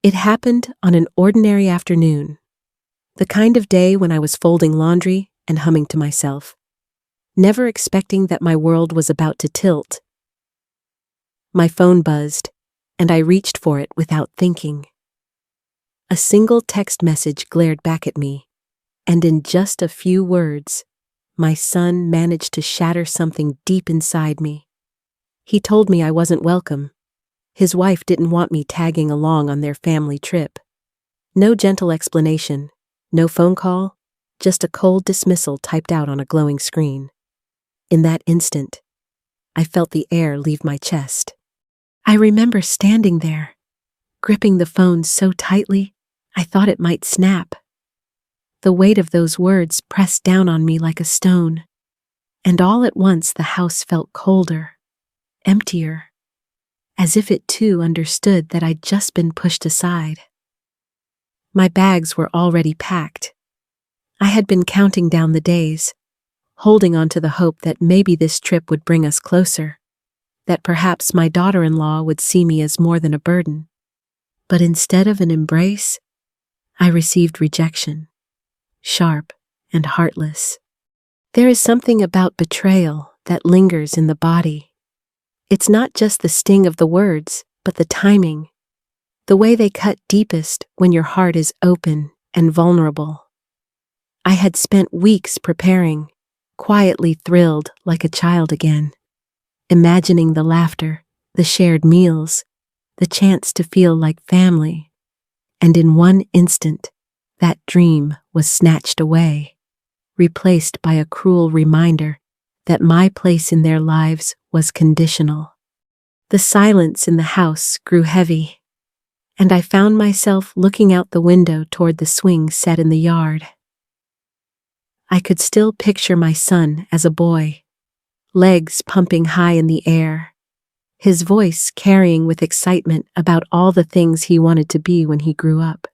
It happened on an ordinary afternoon, the kind of day when I was folding laundry and humming to myself, never expecting that my world was about to tilt. My phone buzzed, and I reached for it without thinking. A single text message glared back at me, and in just a few words, my son managed to shatter something deep inside me. He told me I wasn't welcome. His wife didn't want me tagging along on their family trip. No gentle explanation, no phone call, just a cold dismissal typed out on a glowing screen. In that instant, I felt the air leave my chest. I remember standing there, gripping the phone so tightly I thought it might snap. The weight of those words pressed down on me like a stone, and all at once the house felt colder, emptier, as if it too understood that I'd just been pushed aside. My bags were already packed. I had been counting down the days, holding on to the hope that maybe this trip would bring us closer, that perhaps my daughter-in-law would see me as more than a burden. But instead of an embrace, I received rejection, sharp and heartless. There is something about betrayal that lingers in the body. It's not just the sting of the words, but the timing, the way they cut deepest when your heart is open and vulnerable. I had spent weeks preparing, quietly thrilled like a child again, imagining the laughter, the shared meals, the chance to feel like family. And in one instant, that dream was snatched away, replaced by a cruel reminder that my place in their lives was conditional. The silence in the house grew heavy, and I found myself looking out the window toward the swing set in the yard. I could still picture my son as a boy, legs pumping high in the air, his voice carrying with excitement about all the things he wanted to be when he grew up.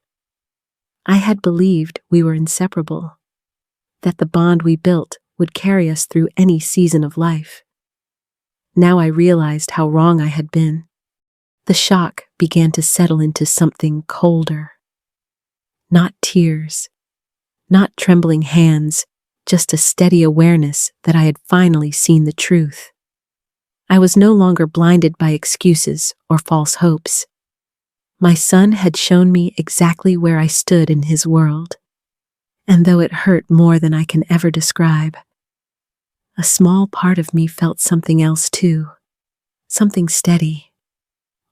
I had believed we were inseparable, that the bond we built would carry us through any season of life. Now I realized how wrong I had been. The shock began to settle into something colder. Not tears, not trembling hands, just a steady awareness that I had finally seen the truth. I was no longer blinded by excuses or false hopes. My son had shown me exactly where I stood in his world, and though it hurt more than I can ever describe, a small part of me felt something else too, something steady,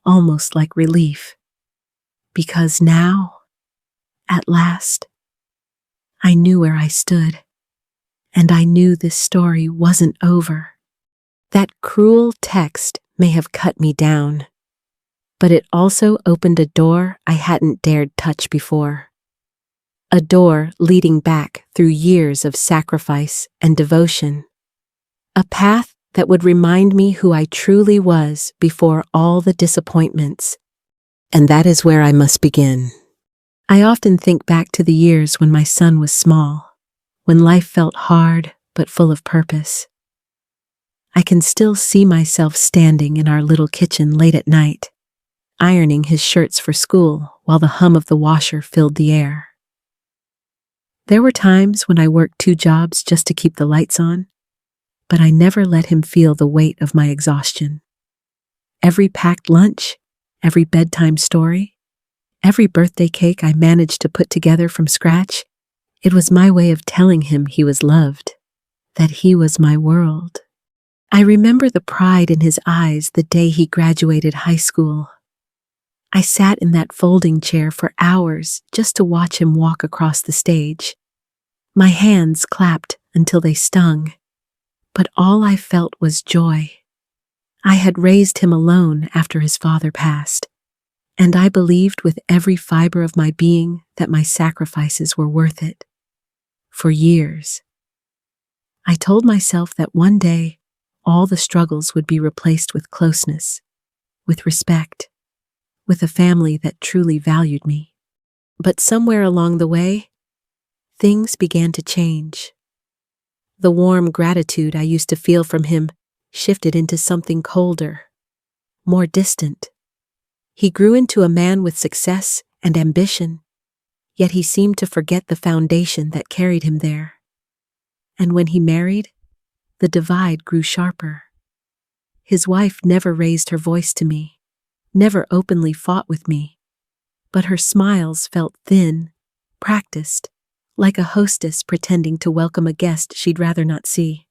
almost like relief, because now, at last, I knew where I stood, and I knew this story wasn't over. That cruel text may have cut me down, but it also opened a door I hadn't dared touch before. A door leading back through years of sacrifice and devotion. A path that would remind me who I truly was before all the disappointments. And that is where I must begin. I often think back to the years when my son was small, when life felt hard but full of purpose. I can still see myself standing in our little kitchen late at night, ironing his shirts for school while the hum of the washer filled the air. There were times when I worked 2 jobs just to keep the lights on, but I never let him feel the weight of my exhaustion. Every packed lunch, every bedtime story, every birthday cake I managed to put together from scratch, it was my way of telling him he was loved, that he was my world. I remember the pride in his eyes the day he graduated high school. I sat in that folding chair for hours just to watch him walk across the stage. My hands clapped until they stung, but all I felt was joy. I had raised him alone after his father passed, and I believed with every fiber of my being that my sacrifices were worth it. For years, I told myself that one day all the struggles would be replaced with closeness, with respect, with a family that truly valued me. But somewhere along the way, things began to change. The warm gratitude I used to feel from him shifted into something colder, more distant, He grew into a man with success and ambition, yet he seemed to forget the foundation that carried him there. And when he married, the divide grew sharper. His wife never raised her voice to me, never openly fought with me, but her smiles felt thin, practiced, like a hostess pretending to welcome a guest she'd rather not see.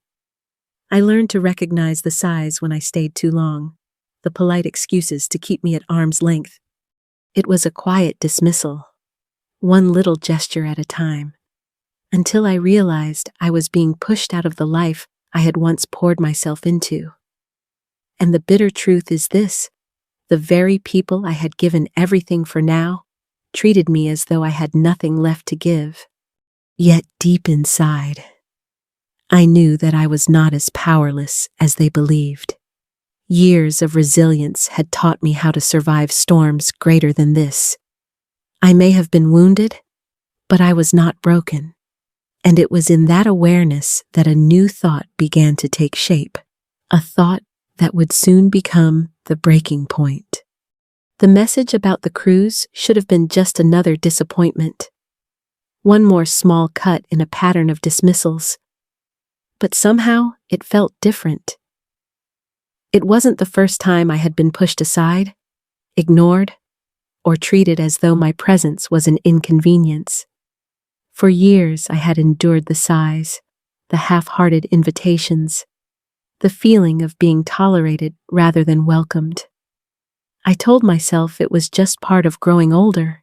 I learned to recognize the sighs when I stayed too long, the polite excuses to keep me at arm's length. It was a quiet dismissal, one little gesture at a time, until I realized I was being pushed out of the life I had once poured myself into. And the bitter truth is this: the very people I had given everything for now treated me as though I had nothing left to give. Yet deep inside, I knew that I was not as powerless as they believed. Years of resilience had taught me how to survive storms greater than this. I may have been wounded, but I was not broken. And it was in that awareness that a new thought began to take shape, a thought that would soon become the breaking point. The message about the cruise should have been just another disappointment, one more small cut in a pattern of dismissals. But somehow it felt different. It wasn't the first time I had been pushed aside, ignored, or treated as though my presence was an inconvenience. For years I had endured the sighs, the half-hearted invitations, the feeling of being tolerated rather than welcomed. I told myself it was just part of growing older,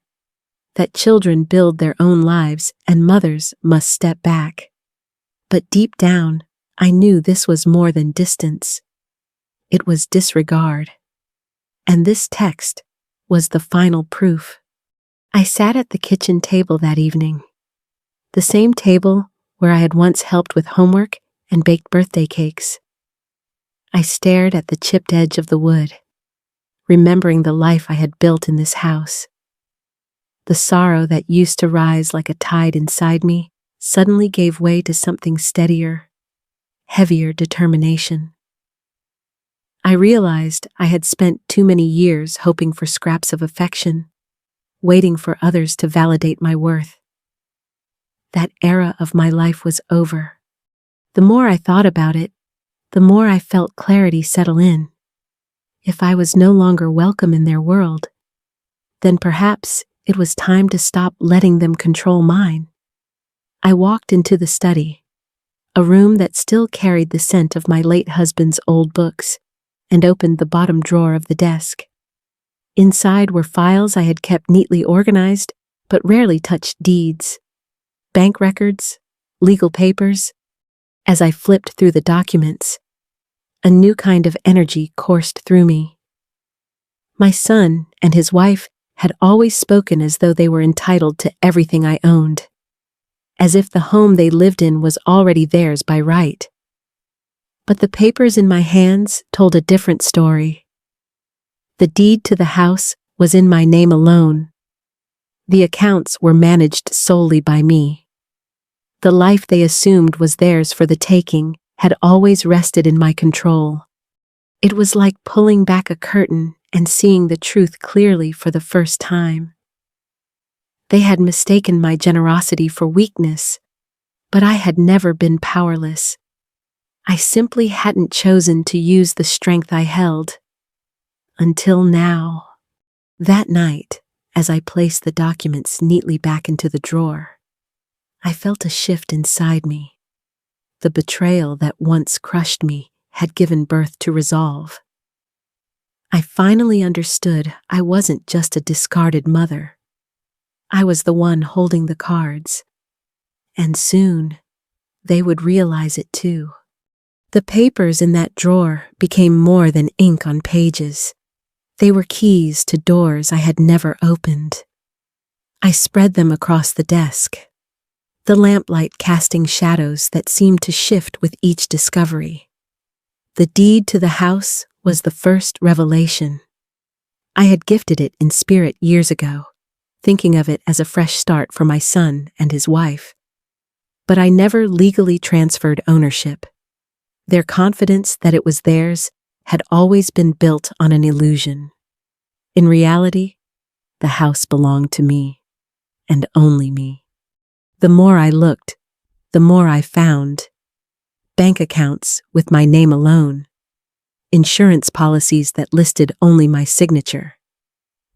that children build their own lives and mothers must step back. But deep down, I knew this was more than distance. It was disregard. And this text was the final proof. I sat at the kitchen table that evening, the same table where I had once helped with homework and baked birthday cakes. I stared at the chipped edge of the wood, remembering the life I had built in this house. The sorrow that used to rise like a tide inside me suddenly gave way to something steadier, heavier determination. I realized I had spent too many years hoping for scraps of affection, waiting for others to validate my worth. That era of my life was over. The more I thought about it, the more I felt clarity settle in. If I was no longer welcome in their world, then perhaps it was time to stop letting them control mine. I walked into the study, a room that still carried the scent of my late husband's old books, and opened the bottom drawer of the desk. Inside were files I had kept neatly organized, but rarely touched: deeds, bank records, legal papers. As I flipped through the documents, a new kind of energy coursed through me. My son and his wife had always spoken as though they were entitled to everything I owned, as if the home they lived in was already theirs by right. But the papers in my hands told a different story. The deed to the house was in my name alone. The accounts were managed solely by me. The life they assumed was theirs for the taking had always rested in my control. It was like pulling back a curtain and seeing the truth clearly for the first time. They had mistaken my generosity for weakness, but I had never been powerless. I simply hadn't chosen to use the strength I held. Until now. That night, as I placed the documents neatly back into the drawer, I felt a shift inside me. The betrayal that once crushed me had given birth to resolve. I finally understood I wasn't just a discarded mother. I was the one holding the cards. And soon, they would realize it too. The papers in that drawer became more than ink on pages. They were keys to doors I had never opened. I spread them across the desk, the lamplight casting shadows that seemed to shift with each discovery. The deed to the house was the first revelation. I had gifted it in spirit years ago, thinking of it as a fresh start for my son and his wife. But I never legally transferred ownership. Their confidence that it was theirs had always been built on an illusion. In reality, the house belonged to me, and only me. The more I looked, the more I found. Bank accounts with my name alone, insurance policies that listed only my signature,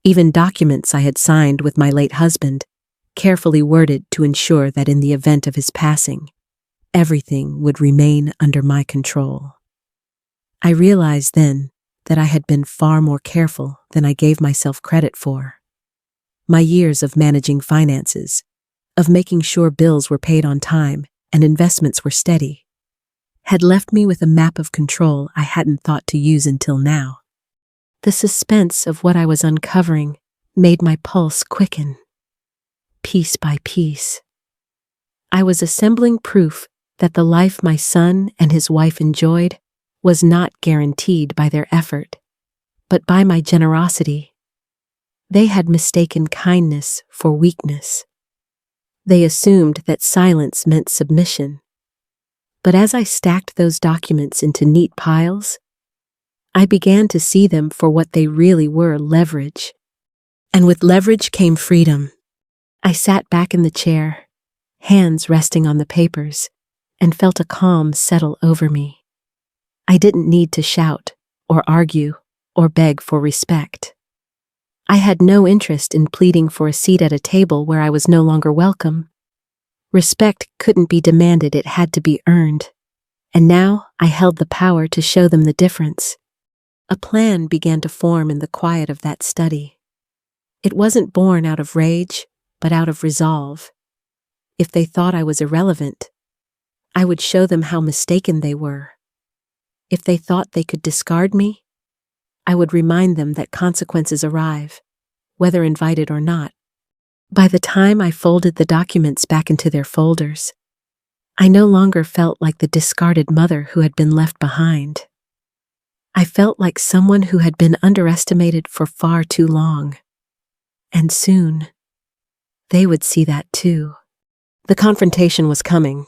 even documents I had signed with my late husband, carefully worded to ensure that in the event of his passing, everything would remain under my control. I realized then that I had been far more careful than I gave myself credit for. My years of managing finances, of making sure bills were paid on time and investments were steady, had left me with a map of control I hadn't thought to use until now. The suspense of what I was uncovering made my pulse quicken. Piece by piece, I was assembling proof that the life my son and his wife enjoyed was not guaranteed by their effort, but by my generosity. They had mistaken kindness for weakness. They assumed that silence meant submission. But as I stacked those documents into neat piles, I began to see them for what they really were: leverage. And with leverage came freedom. I sat back in the chair, hands resting on the papers, and felt a calm settle over me. I didn't need to shout, or argue, or beg for respect. I had no interest in pleading for a seat at a table where I was no longer welcome. Respect couldn't be demanded, it had to be earned. And now I held the power to show them the difference. A plan began to form in the quiet of that study. It wasn't born out of rage, but out of resolve. If they thought I was irrelevant, I would show them how mistaken they were. If they thought they could discard me, I would remind them that consequences arrive, whether invited or not. By the time I folded the documents back into their folders, I no longer felt like the discarded mother who had been left behind. I felt like someone who had been underestimated for far too long. And soon, they would see that too. The confrontation was coming.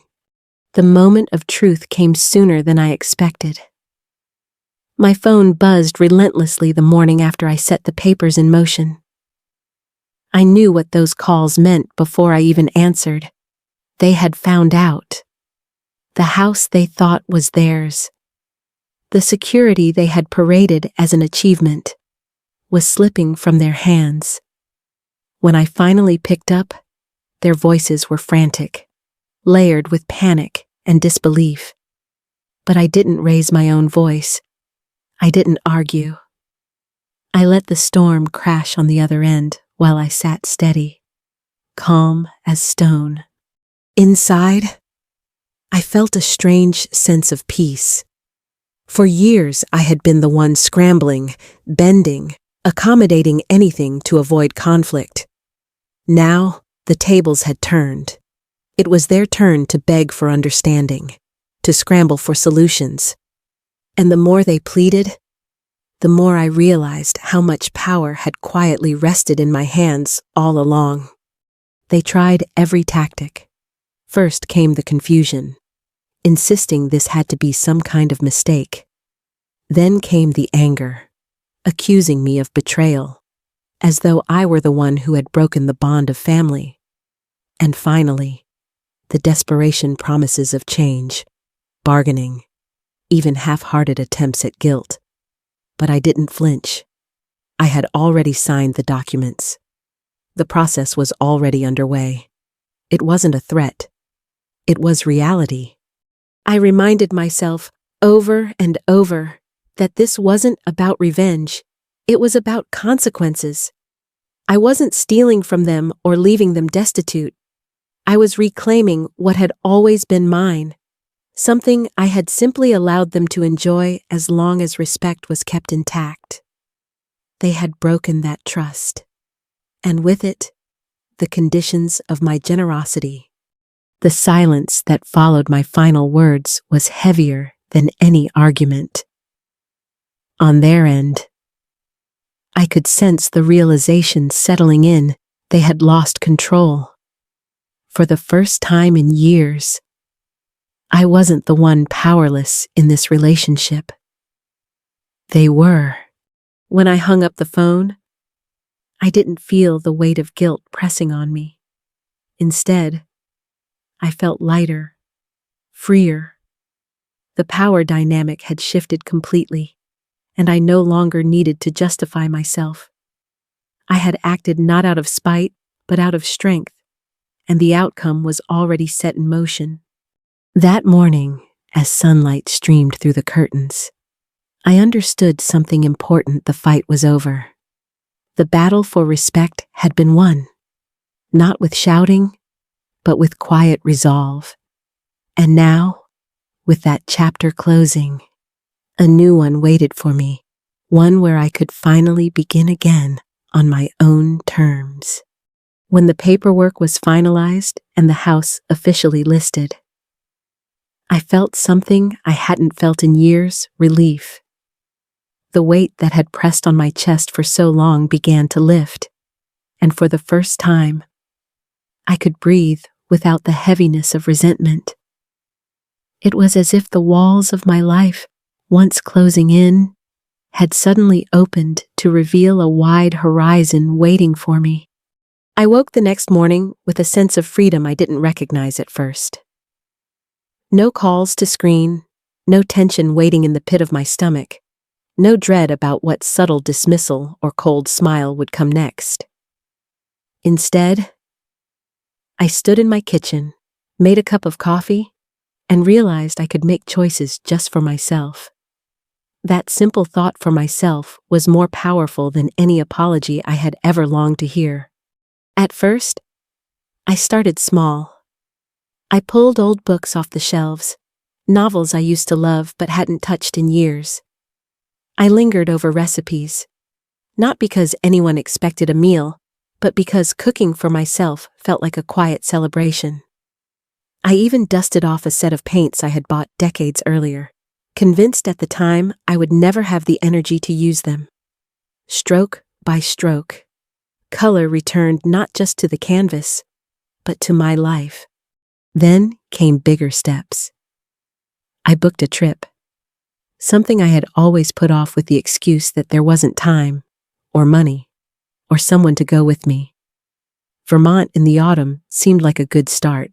The moment of truth came sooner than I expected. My phone buzzed relentlessly the morning after I set the papers in motion. I knew what those calls meant before I even answered. They had found out. The house they thought was theirs, the security they had paraded as an achievement, was slipping from their hands. When I finally picked up, their voices were frantic, layered with panic and disbelief. But I didn't raise my own voice. I didn't argue. I let the storm crash on the other end while I sat steady, calm as stone. Inside, I felt a strange sense of peace. For years, I had been the one scrambling, bending, accommodating anything to avoid conflict. Now, the tables had turned. It was their turn to beg for understanding, to scramble for solutions. And the more they pleaded, the more I realized how much power had quietly rested in my hands all along. They tried every tactic. First came the confusion, insisting this had to be some kind of mistake. Then came the anger, accusing me of betrayal, as though I were the one who had broken the bond of family. And finally, the desperation promises of change, bargaining, even half-hearted attempts at guilt. But I didn't flinch. I had already signed the documents. The process was already underway. It wasn't a threat. It was reality. I reminded myself over and over that this wasn't about revenge. It was about consequences. I wasn't stealing from them or leaving them destitute. I was reclaiming what had always been mine, something I had simply allowed them to enjoy as long as respect was kept intact. They had broken that trust, and with it, the conditions of my generosity. The silence that followed my final words was heavier than any argument. On their end, I could sense the realization settling in. They had lost control. For the first time in years, I wasn't the one powerless in this relationship. They were. When I hung up the phone, I didn't feel the weight of guilt pressing on me. Instead, I felt lighter, freer. The power dynamic had shifted completely, and I no longer needed to justify myself. I had acted not out of spite, but out of strength, and the outcome was already set in motion. That morning, as sunlight streamed through the curtains, I understood something important. The fight was over. The battle for respect had been won, not with shouting, but with quiet resolve. And now, with that chapter closing, a new one waited for me, one where I could finally begin again on my own terms. When the paperwork was finalized and the house officially listed, I felt something I hadn't felt in years: relief. The weight that had pressed on my chest for so long began to lift, and for the first time, I could breathe without the heaviness of resentment. It was as if the walls of my life, once closing in, had suddenly opened to reveal a wide horizon waiting for me. I woke the next morning with a sense of freedom I didn't recognize at first. No calls to screen, no tension waiting in the pit of my stomach, no dread about what subtle dismissal or cold smile would come next. Instead, I stood in my kitchen, made a cup of coffee, and realized I could make choices just for myself. That simple thought for myself was more powerful than any apology I had ever longed to hear. At first, I started small. I pulled old books off the shelves, novels I used to love but hadn't touched in years. I lingered over recipes, not because anyone expected a meal, but because cooking for myself felt like a quiet celebration. I even dusted off a set of paints I had bought decades earlier, convinced at the time I would never have the energy to use them. Stroke by stroke, color returned not just to the canvas, but to my life. Then came bigger steps. I booked a trip, something I had always put off with the excuse that there wasn't time, or money, or someone to go with me. Vermont in the autumn seemed like a good start.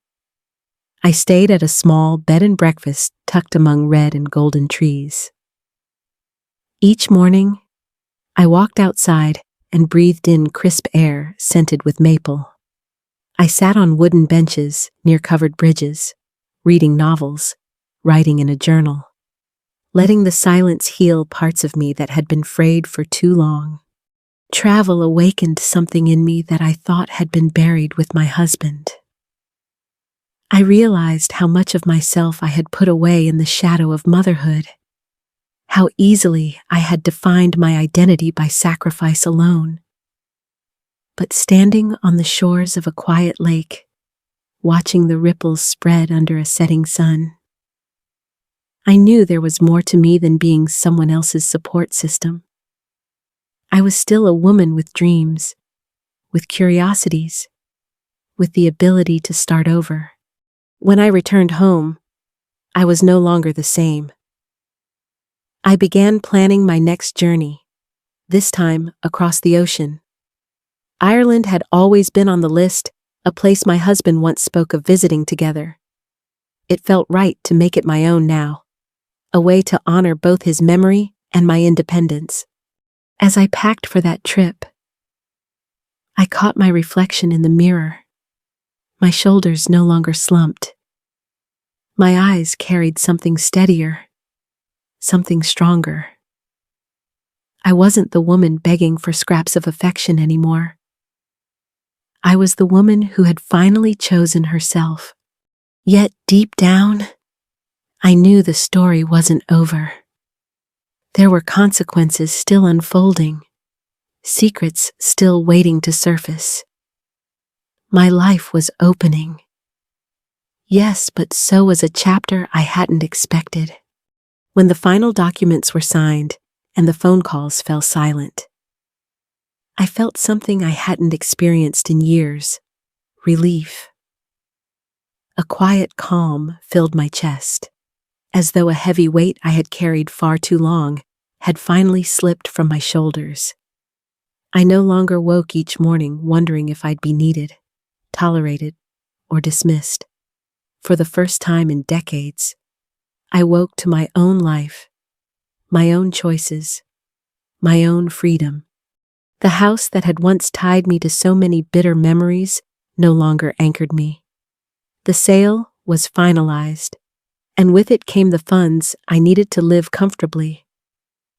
I stayed at a small bed and breakfast tucked among red and golden trees. Each morning, I walked outside and breathed in crisp air scented with maple. I sat on wooden benches near covered bridges, reading novels, writing in a journal, letting the silence heal parts of me that had been frayed for too long. Travel awakened something in me that I thought had been buried with my husband. I realized how much of myself I had put away in the shadow of motherhood, how easily I had defined my identity by sacrifice alone. But standing on the shores of a quiet lake, watching the ripples spread under a setting sun, I knew there was more to me than being someone else's support system. I was still a woman with dreams, with curiosities, with the ability to start over. When I returned home, I was no longer the same. I began planning my next journey, this time across the ocean. Ireland had always been on the list, a place my husband once spoke of visiting together. It felt right to make it my own now, a way to honor both his memory and my independence. As I packed for that trip, I caught my reflection in the mirror. My shoulders no longer slumped. My eyes carried something steadier, something stronger. I wasn't the woman begging for scraps of affection anymore. I was the woman who had finally chosen herself. Yet deep down, I knew the story wasn't over. There were consequences still unfolding, secrets still waiting to surface. My life was opening. Yes, but so was a chapter I hadn't expected. When the final documents were signed and the phone calls fell silent, I felt something I hadn't experienced in years: relief. A quiet calm filled my chest, as though a heavy weight I had carried far too long had finally slipped from my shoulders. I no longer woke each morning wondering if I'd be needed, tolerated, or dismissed. For the first time in decades, I woke to my own life, my own choices, my own freedom. The house that had once tied me to so many bitter memories no longer anchored me. The sale was finalized, and with it came the funds I needed to live comfortably.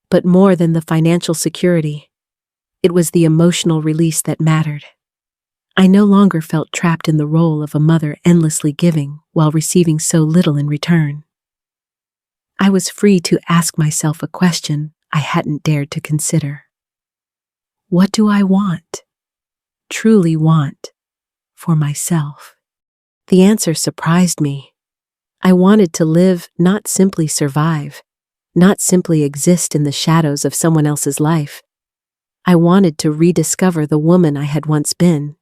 But more than the financial security, it was the emotional release that mattered. I no longer felt trapped in the role of a mother endlessly giving while receiving so little in return. I was free to ask myself a question I hadn't dared to consider. What do I want, truly want, for myself? The answer surprised me. I wanted to live, not simply survive, not simply exist in the shadows of someone else's life. I wanted to rediscover the woman I had once been,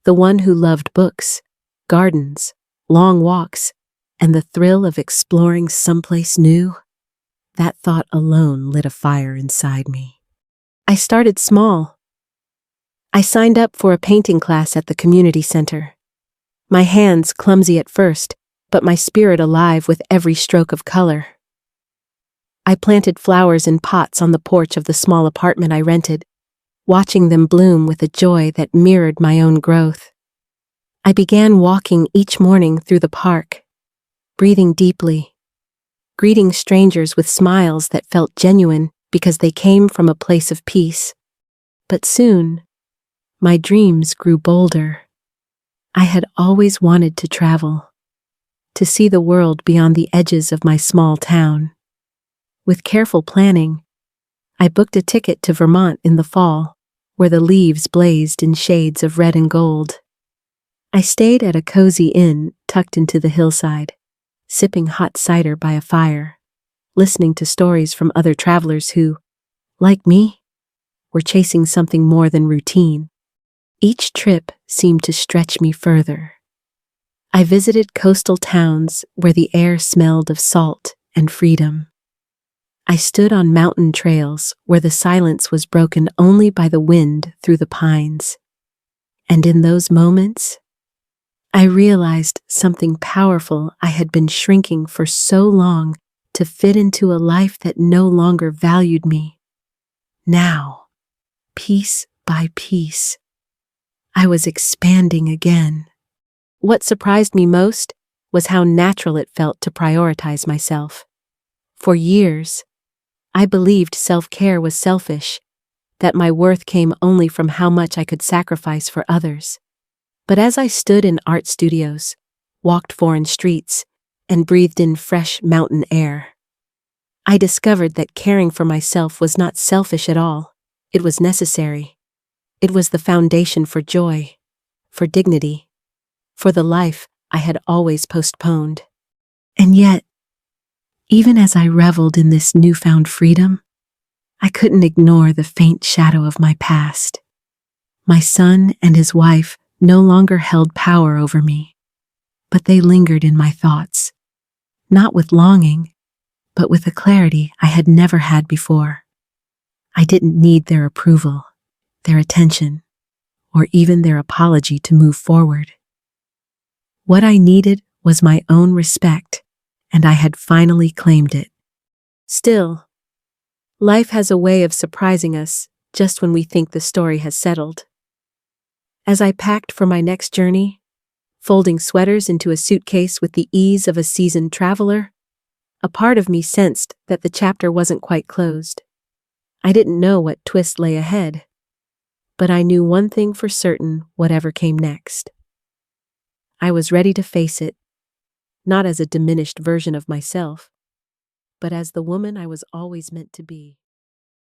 the one who loved books, gardens, long walks, and the thrill of exploring someplace new. That thought alone lit a fire inside me. I started small. I signed up for a painting class at the community center. My hands clumsy at first, but my spirit alive with every stroke of color. I planted flowers in pots on the porch of the small apartment I rented, watching them bloom with a joy that mirrored my own growth. I began walking each morning through the park, breathing deeply, greeting strangers with smiles that felt genuine because they came from a place of peace. But soon, my dreams grew bolder. I had always wanted to travel, to see the world beyond the edges of my small town. With careful planning, I booked a ticket to Vermont in the fall, where the leaves blazed in shades of red and gold. I stayed at a cozy inn tucked into the hillside, sipping hot cider by a fire, listening to stories from other travelers who, like me, were chasing something more than routine. Each trip seemed to stretch me further. I visited coastal towns where the air smelled of salt and freedom. I stood on mountain trails where the silence was broken only by the wind through the pines. And in those moments, I realized something powerful I had been shrinking for so long to fit into a life that no longer valued me. Now, piece by piece, I was expanding again. What surprised me most was how natural it felt to prioritize myself. For years, I believed self-care was selfish, that my worth came only from how much I could sacrifice for others. But as I stood in art studios, walked foreign streets, and breathed in fresh mountain air, I discovered that caring for myself was not selfish at all. It was necessary. It was the foundation for joy, for dignity, for the life I had always postponed. And yet, even as I reveled in this newfound freedom, I couldn't ignore the faint shadow of my past. My son and his wife no longer held power over me, but they lingered in my thoughts, not with longing, but with a clarity I had never had before. I didn't need their approval, their attention, or even their apology to move forward. What I needed was my own respect, and I had finally claimed it. Still, life has a way of surprising us just when we think the story has settled. As I packed for my next journey, folding sweaters into a suitcase with the ease of a seasoned traveler, a part of me sensed that the chapter wasn't quite closed. I didn't know what twist lay ahead, but I knew one thing for certain, whatever came next. I was ready to face it, not as a diminished version of myself, but as the woman I was always meant to be.